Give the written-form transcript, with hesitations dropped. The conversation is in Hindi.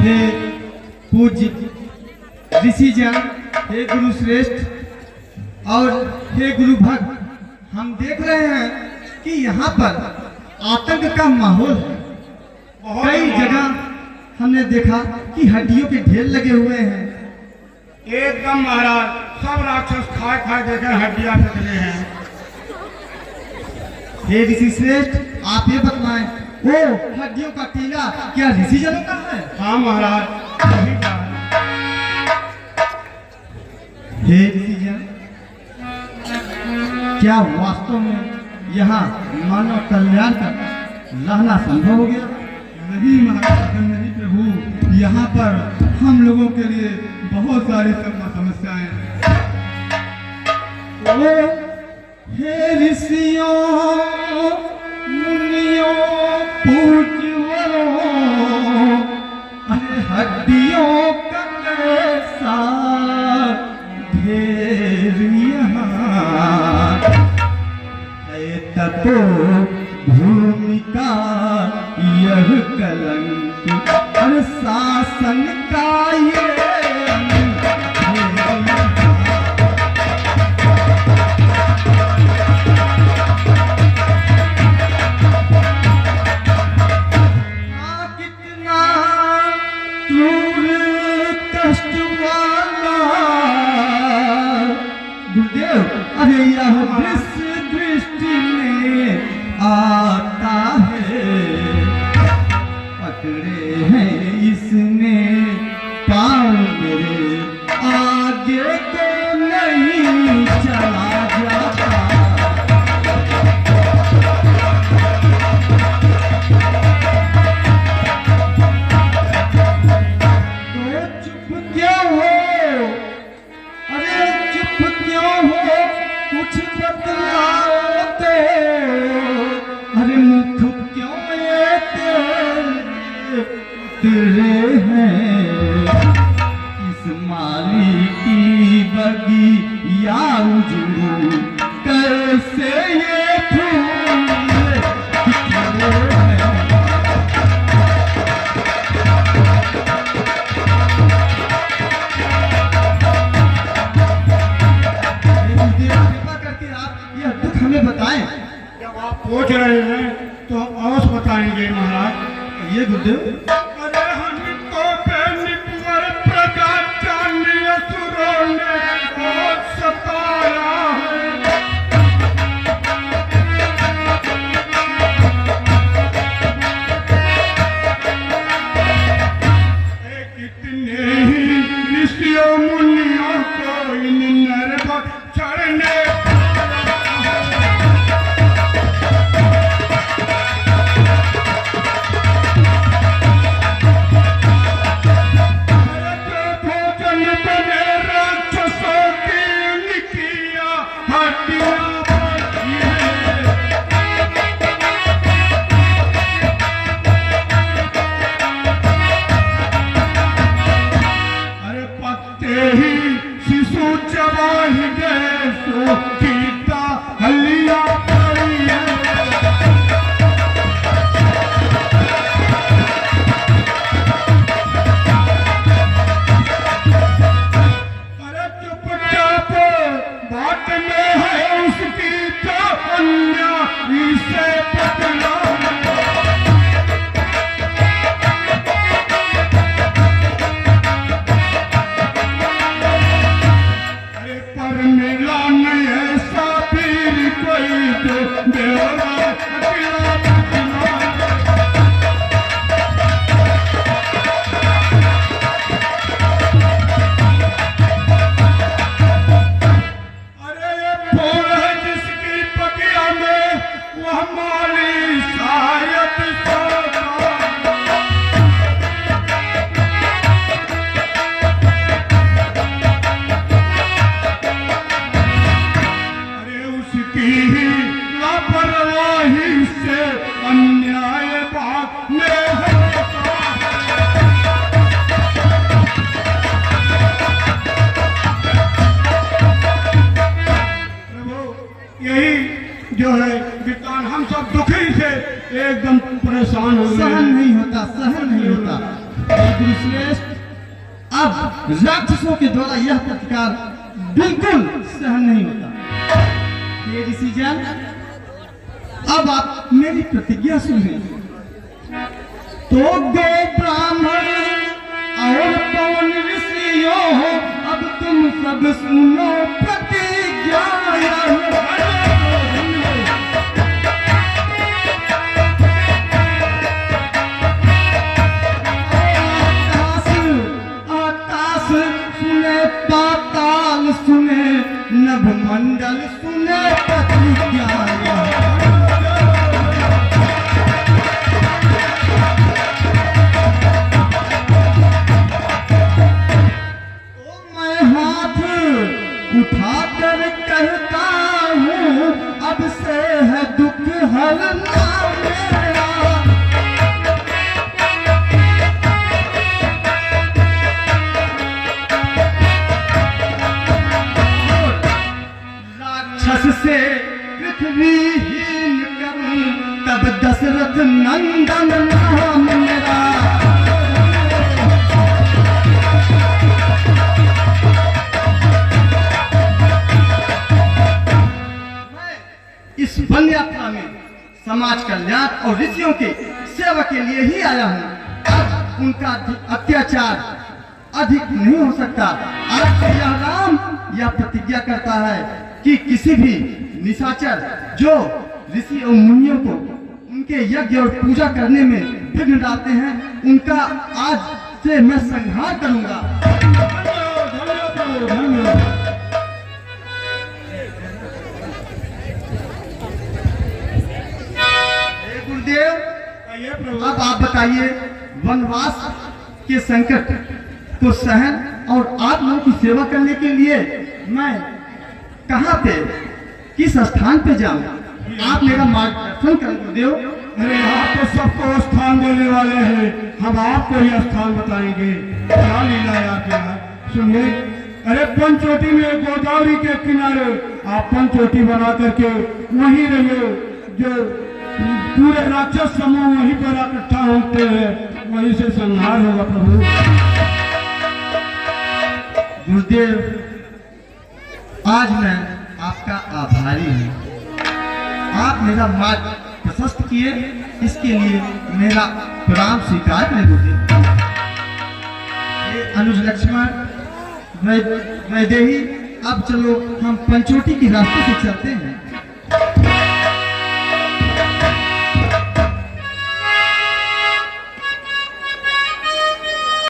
हे पूज्य ऋषि जन, हे गुरु श्रेष्ठ और हे गुरु भक्त, हम देख रहे हैं कि यहाँ पर आतंक का माहौल है। कई जगह हमने देखा कि हड्डियों के ढेर लगे हुए हैं। एकदम महाराज, सब राक्षस खाए खाए देखे हड्डियां निकले हैं। हे ऋषि श्रेष्ठ, आप ये बतलाएं, वो हड्डियों का टीला क्या ऋषि जनों का है? हाँ महाराज, वही का है। हे ऋषि जन, क्या वास्तव में यहाँ मानव कल्याण का रहना संभव हो गया? नहीं महाराज, नहीं प्रभु, यहाँ पर हम लोगों के लिए बहुत सारी समस्याएं हैं। हे ऋषियों मुनियों पूज्यवरों, अरे हड्डियों का कैसा ढेर यहाँ है, तपो भूमि का यह कलंक, और शासन का ये कितना क्रूर कष्ट वाला गुरुदेव, अरे यह दृष्टि में आता है, पकड़े हैं इसने पाँव मेरे, आगे तो नहीं चला जाता। तो चुप क्यों हो? अरे चुप क्यों हो? कुछ बतलाओ तो। अरे मुख क्यों ये तेरे हैं? इस माली की बगी या उजड़ू, कैसे ये फूल खिले हैं? कृपा करके आप यह दुख हमें बताएं। जब आप पूछ रहे हैं तो हम अवश्य बताएंगे महाराज। ये गुरुदेव, अरे हमको बेनिपुर प्रजा जानी असुरों ने बहुत सताया है। कितने ही ऋषियों मुनियों को इन नरक चढ़ने राक्षसों के द्वारा यह प्रतिकार बिल्कुल सहन नहीं होता। ये ऋषिजन, अब आप मेरी प्रतिज्ञा सुनिए। तो गो ब्राह्मण और पवन ऋषियों, अब तुम सब सुनो प्रतिज्ञा। आकाश सुने, पाताल सुने, नभ मंडल सुने प्रतिज्ञा। उठाकर कहता हूँ, अब से है दुख हरना मेरा। राक्षस से पृथ्वीहीन करूं, तब दशरथ नंदन नाम मेरा। इस वन यात्रा में समाज कल्याण और ऋषियों के सेवा के लिए ही आया हूँ। अब उनका अत्याचार अधिक नहीं हो सकता। आज से यह राम यह प्रतिज्ञा करता है कि किसी भी निशाचर जो ऋषि और मुनियों को उनके यज्ञ और पूजा करने में विघ्न डालते हैं, उनका आज से मैं संहार करूंगा। गुरुदेव, अब आप बताइए, वनवास के संकट को सहन और आप लोगों की सेवा करने के लिए मैं कहाँ पे, किस स्थान पे जाऊं? आप मेरा मार्गदर्शन करें गुरुदेव। अरे आप तो सबको स्थान देने वाले हैं, हम आपको ही स्थान बताएंगे। क्या लीला है आपके यहाँ, सुनिए। अरे पंचवटी में गोदावरी के किनारे आप पंचवटी बना करके वहीं रहिए। जो पूरे राक्षस समूह वहीं पर इकट्ठा होते हैं, वहीं से संहार होगा प्रभु। गुरुदेव, आज मैं आपका आभारी हूँ। आप मेरा मार्ग प्रशस्त किए, इसके लिए मेरा प्रणाम स्वीकार करें गुरुदेव। ये अनुज लक्ष्मण वैदेही, अब चलो हम पंचवटी के रास्ते से चलते हैं।